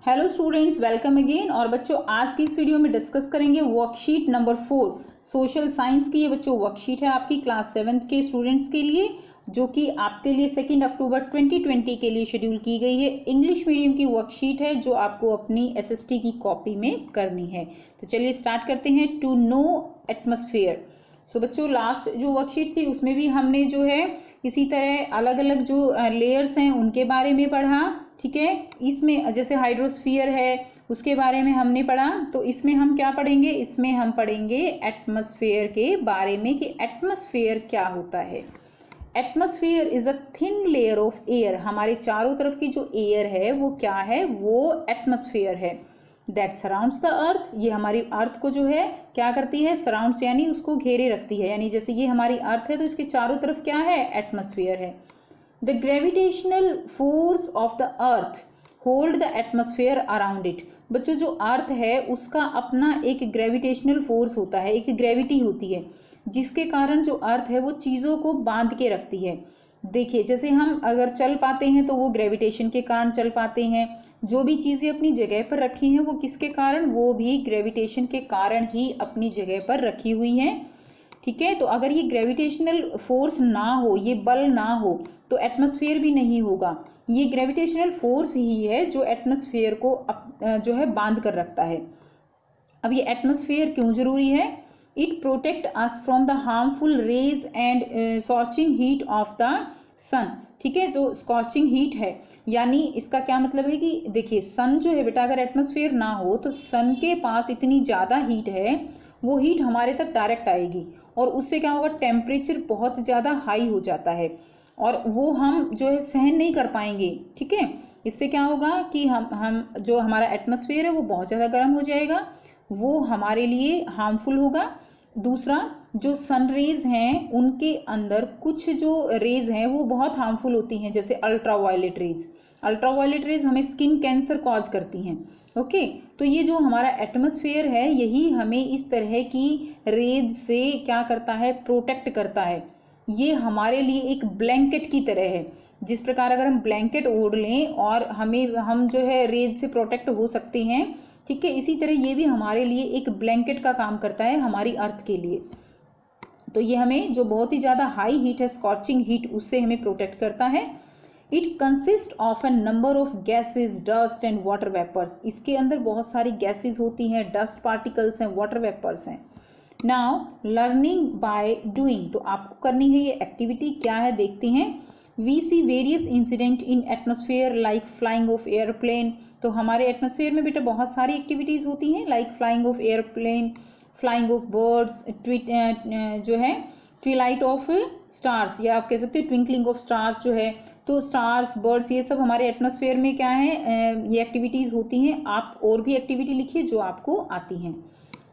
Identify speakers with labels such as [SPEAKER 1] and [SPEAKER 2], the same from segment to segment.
[SPEAKER 1] Hello students, welcome again. और बच्चों, आज की इस वीडियो में डिस्कस करेंगे वर्कशीट नंबर 4 सोशल साइंस की। ये बच्चों वर्कशीट है आपकी क्लास 7th के स्टूडेंट्स के लिए, जो कि आपके लिए 2 अक्टूबर 2020 के लिए शेड्यूल की गई है। इंग्लिश मीडियम की वर्कशीट है जो आपको अपनी SST की कॉपी में करनी है। तो चलिए स्टार्ट करते हैं। To know atmosphere. सो बच्चों, लास्ट जो वर्कशीट थी उसमें भी हमने जो है इसी तरह अलग अलग जो लेयर्स हैं उनके बारे में पढ़ा। ठीक है, इसमें जैसे हाइड्रोस्फीयर है उसके बारे में हमने पढ़ा। तो इसमें हम क्या पढ़ेंगे? इसमें हम पढ़ेंगे एटमॉस्फेयर के बारे में कि एटमॉस्फेयर क्या होता है। Atmosphere is a thin layer of air. हमारे चारों तरफ की जो एयर है वो क्या है? वो एटमॉस्फेयर है। That surrounds the earth. ये हमारी अर्थ को जो है क्या करती है? सराउंड्स यानी उसको घेरे रखती है। यानी जैसे ये हमारी अर्थ है तो इसके चारों तरफ क्या है? एटमॉस्फेयर है। The gravitational force of the earth hold the atmosphere around it. बच्चों, जो अर्थ है उसका अपना एक ग्रेविटेशनल फोर्स होता है, एक ग्रेविटी होती है जिसके कारण जो अर्थ है वो चीज़ों को बांध के रखती है। देखिए, जैसे हम अगर चल पाते हैं तो वो ग्रेविटेशन के कारण चल पाते हैं। जो भी चीज़ें अपनी जगह पर रखी हैं वो किसके कारण? वो भी ग्रेविटेशन के कारण ही अपनी जगह पर रखी हुई हैं। ठीक है, तो अगर ये ग्रेविटेशनल फोर्स ना हो, ये बल ना हो, तो एटमॉस्फेयर भी नहीं होगा। ये ग्रेविटेशनल फोर्स ही है जो एटमॉस्फेयर को जो है बांध कर रखता है। अब ये एटमॉस्फेयर क्यों जरूरी है? It protect us from the harmful rays and scorching heat of the sun. ठीक है, जो स्कॉचिंग हीट है, यानी इसका क्या मतलब है कि देखिए, सन जो है बेटा, अगर एटमॉस्फेयर ना हो तो सन के पास इतनी ज़्यादा हीट है, वो हीट हमारे तक डायरेक्ट आएगी और उससे क्या होगा? टेम्परेचर बहुत ज़्यादा हाई हो जाता है और वो हम जो है सहन नहीं कर पाएंगे। ठीक है, इससे क्या होगा कि हम जो हमारा एटमॉस्फेयर है वो बहुत ज़्यादा गर्म हो जाएगा, वो हमारे लिए हार्मफुल होगा। दूसरा, जो सन रेज हैं उनके अंदर कुछ जो रेज हैं वो बहुत हार्मफुल होती हैं, जैसे अल्ट्रावायलेट रेज। अल्ट्रावायलेट रेज हमें स्किन कैंसर कॉज करती हैं। ओके, तो ये जो हमारा एटमॉस्फेयर है यही हमें इस तरह की रेज से क्या करता है? प्रोटेक्ट करता है। ये हमारे लिए एक ब्लैंकेट की तरह है। जिस प्रकार अगर हम ब्लैंकेट ओढ़ लें और हम जो है रेज से प्रोटेक्ट हो सकते हैं, ठीक है, इसी तरह ये भी हमारे लिए एक ब्लैंकेट का काम करता है हमारी अर्थ के लिए। तो ये हमें जो बहुत ही ज़्यादा हाई हीट है, स्कॉचिंग हीट, उससे हमें प्रोटेक्ट करता है। It consist of a number of gases, dust and water vapours. इसके अंदर बहुत सारी गैसेज होती हैं, डस्ट पार्टिकल्स हैं, वाटर वेपर्स हैं। Now learning by doing. तो आपको करनी है ये एक्टिविटी। क्या है देखते हैं। We see various incident in atmosphere like flying of aeroplane. तो हमारे एटमॉस्फेयर में बेटा बहुत सारी एक्टिविटीज़ होती हैं, like flying of airplane, flying of birds, जो है ट्विलाइट ऑफ स्टार्स, या आप कह सकते हो ट्विंकलिंग ऑफ स्टार्स जो है। तो स्टार्स, बर्ड्स, ये सब हमारे एटमॉस्फेयर में क्या है? ये एक्टिविटीज़ होती हैं। आप और भी एक्टिविटी लिखिए जो आपको आती हैं।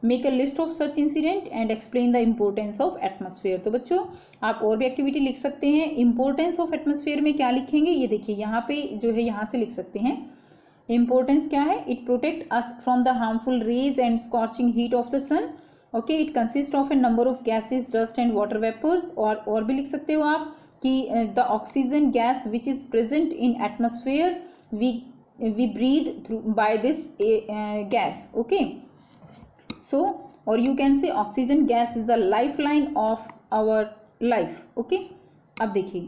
[SPEAKER 1] Make a list of such incident and explain the importance of atmosphere. तो बच्चों, आप और भी एक्टिविटी लिख सकते हैं। इम्पोर्टेंस ऑफ एटमॉस्फेयर में क्या लिखेंगे? ये देखिए यहाँ पे जो है, यहाँ से लिख सकते हैं। इम्पोर्टेंस क्या है? It protect us from the harmful rays and scorching heat of the sun. Okay, it consist of a number of gases, dust and water vapours. और भी लिख सकते हो आप कि the oxygen gas which is present in atmosphere we breathe through by this gas. Okay, so or you can say oxygen gas is the lifeline of our life. Okay, अब देखिए,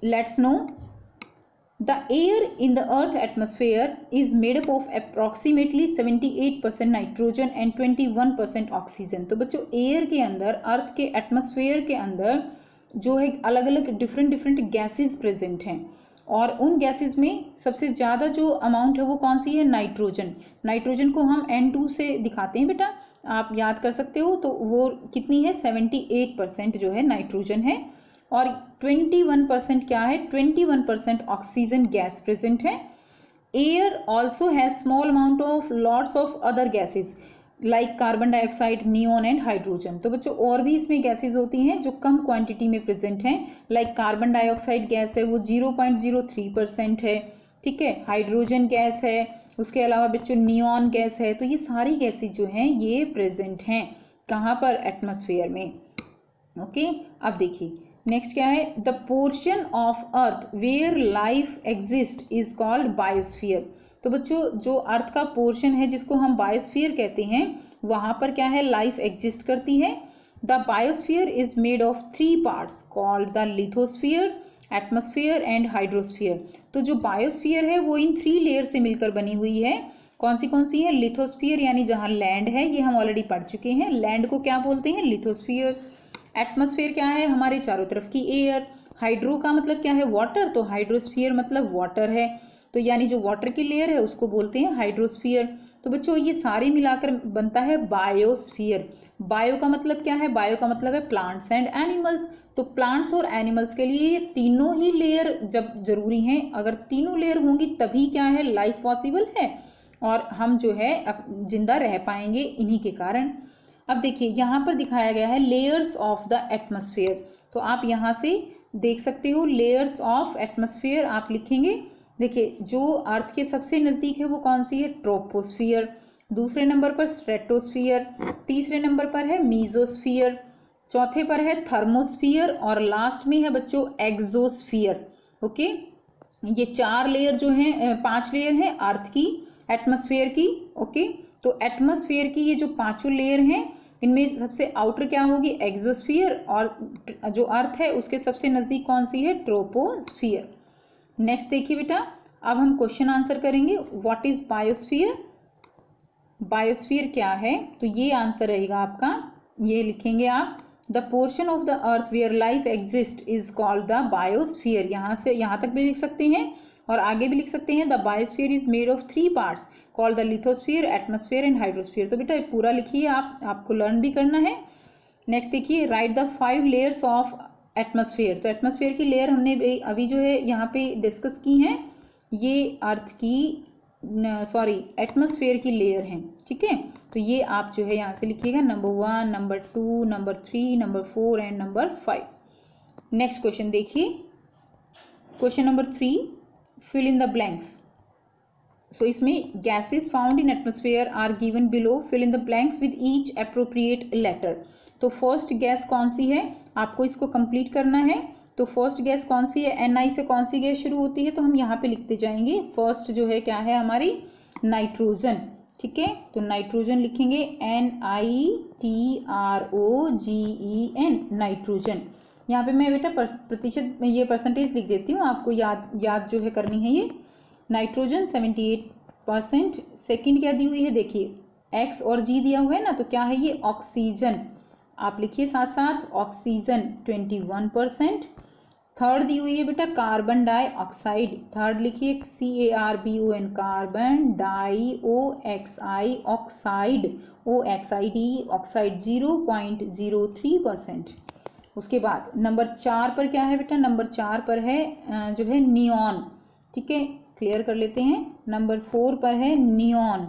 [SPEAKER 1] let's know the air in the earth atmosphere is made up of approximately 78% nitrogen and 21% oxygen. तो बच्चों, air के अंदर, अर्थ के atmosphere के अंदर जो है अलग अलग डिफरेंट गैसेस प्रेजेंट हैं और उन गैसेस में सबसे ज़्यादा जो अमाउंट है वो कौन सी है? नाइट्रोजन। नाइट्रोजन को हम N2 से दिखाते हैं बेटा, आप याद कर सकते हो। तो वो कितनी है? 78% जो है नाइट्रोजन है। और 21% क्या है? 21% ऑक्सीजन गैस प्रेजेंट है। Air also has small amount of lots of other gases like carbon dioxide, neon and hydrogen. तो बच्चों, और भी इसमें गैसेज होती हैं जो कम क्वांटिटी में प्रेजेंट हैं, लाइक कार्बन डाइऑक्साइड गैस है वो 0.03% है। ठीक है, हाइड्रोजन गैस है, उसके अलावा बच्चों नियोन गैस है। तो ये सारी गैसेज जो हैं ये प्रेजेंट हैं कहाँ पर? एटमॉस्फेयर में। ओके, अब देखिए नेक्स्ट क्या है? The portion of earth where life exist is called biosphere. तो तो बच्चों जो अर्थ का पोर्शन है जिसको हम बायोस्फीयर कहते हैं वहां पर क्या है, लाइफ एग्जिस्ट करती है। The biosphere is made of 3 parts called the lithosphere, atmosphere and hydrosphere. तो जो बायोस्फीयर है वो इन 3 लेयर से मिलकर बनी हुई है। कौन सी है? लिथोस्फीयर यानी जहां लैंड है, ये हम ऑलरेडी पढ़ चुके हैं। लैंड को क्या बोलते हैं? लिथोस्फीयर। एटमॉस्फेयर क्या है? हमारे चारों तरफ की एयर। हाइड्रो का मतलब क्या है? वाटर, तो हाइड्रोस्फीयर मतलब वाटर है, तो यानी जो वाटर की लेयर है उसको बोलते हैं हाइड्रोस्फीयर। तो बच्चों ये सारे मिलाकर बनता है बायोस्फीयर। बायो का मतलब क्या है? बायो का मतलब है प्लांट्स एंड एनिमल्स। तो प्लांट्स और एनिमल्स के लिए ये तीनों ही लेयर जब जरूरी हैं, अगर तीनों लेयर होंगी तभी क्या है, लाइफ पॉसिबल है और हम जो है जिंदा रह पाएंगे इन्हीं के कारण। अब देखिए यहाँ पर दिखाया गया है लेयर्स ऑफ द एटमॉस्फेयर। तो आप यहाँ से देख सकते हो लेयर्स ऑफ एटमॉस्फेयर आप लिखेंगे। देखिए जो अर्थ के सबसे नज़दीक है वो कौन सी है? ट्रोपोस्फियर। दूसरे नंबर पर स्ट्रेटोस्फियर, तीसरे नंबर पर है मीजोस्फियर, चौथे पर है थर्मोस्फियर और लास्ट में है बच्चों एक्सोस्फियर। ओके, ये 4 लेयर जो हैं, 5 लेयर हैं अर्थ की, एटमॉस्फेयर की। ओके, तो एटमॉस्फेयर की ये जो 5 लेयर हैं इनमें सबसे आउटर क्या होगी? एक्सोस्फियर, और जो अर्थ है उसके सबसे नज़दीक कौन सी है? ट्रोपोस्फियर। नेक्स्ट देखिए बेटा, अब हम क्वेश्चन आंसर करेंगे। What is biosphere? बायोस्फीयर क्या है? तो ये आंसर रहेगा आपका, ये लिखेंगे आप, the portion of the earth where life exist is called the biosphere. यहाँ से यहाँ तक भी लिख सकते हैं और आगे भी लिख सकते हैं। The biosphere is made of 3 parts called the lithosphere, atmosphere and hydrosphere. तो बेटा पूरा लिखिए, आपको लर्न भी करना है। नेक्स्ट देखिए, right the 5 layers of atmosphere. तो एटमॉस्फेयर की लेयर हमने अभी जो है यहाँ पे डिस्कस की हैं, ये अर्थ की एटमॉस्फेयर की लेयर हैं। ठीक है, तो ये आप जो है यहाँ से लिखिएगा number 1, number 2, number 3, number 4 and number 5। Next question देखिए, question number 3, fill in the blanks. So इसमें gases found in atmosphere are given below, fill in the blanks with each appropriate letter. तो फर्स्ट गैस कौन सी है, आपको इसको complete करना है। तो फर्स्ट गैस कौन सी है? NI से कौन सी गैस शुरू होती है? तो हम यहाँ पे लिखते जाएंगे। फर्स्ट जो है क्या है हमारी? नाइट्रोजन। ठीक है, तो नाइट्रोजन लिखेंगे NITROGEN, नाइट्रोजन। यहाँ पे मैं बेटा प्रतिशत ये परसेंटेज लिख देती हूँ, आपको याद जो है करनी है ये। नाइट्रोजन 78%। सेकेंड क्या दी हुई है? देखिए X और G दिया हुआ है ना, तो क्या है ये? ऑक्सीजन। आप लिखिए साथ साथ, ऑक्सीजन 21%। थर्ड दी हुई है बेटा कार्बन डाइऑक्साइड। थर्ड लिखिए CARBON, carbon dioxide, oxide OXID, oxide 0.03%। उसके बाद नंबर 4 पर क्या है बेटा? नंबर 4 पर है जो है नियॉन। ठीक है, क्लियर कर लेते हैं। नंबर 4 पर है नियॉन।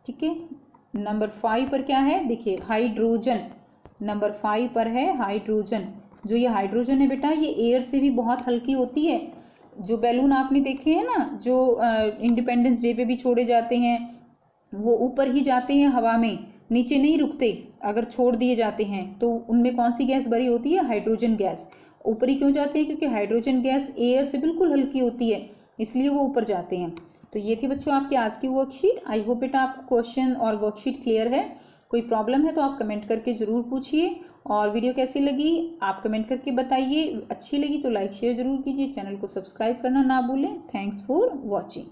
[SPEAKER 1] ठीक है, नंबर 5 पर क्या है? देखिए हाइड्रोजन। नंबर 5 पर है हाइड्रोजन। जो ये हाइड्रोजन है बेटा ये एयर से भी बहुत हल्की होती है। जो बैलून आपने देखे हैं ना, जो इंडिपेंडेंस डे पे भी छोड़े जाते हैं, वो ऊपर ही जाते हैं हवा में, नीचे नहीं रुकते। अगर छोड़ दिए जाते हैं तो उनमें कौन सी गैस भरी होती है? Hydrogen gas. ऊपर ही क्यों जाते हैं? क्योंकि हाइड्रोजन गैस एयर से बिल्कुल हल्की होती है, इसलिए वो ऊपर जाते हैं। तो ये थी बच्चों आपकी आज की वर्कशीट। आई होप बेटा आपको क्वेश्चन और वर्कशीट क्लियर है। कोई प्रॉब्लम है तो आप कमेंट करके ज़रूर पूछिए। और वीडियो कैसी लगी आप कमेंट करके बताइए। अच्छी लगी तो लाइक शेयर ज़रूर कीजिए। चैनल को सब्सक्राइब करना ना भूलें। Thanks for watching.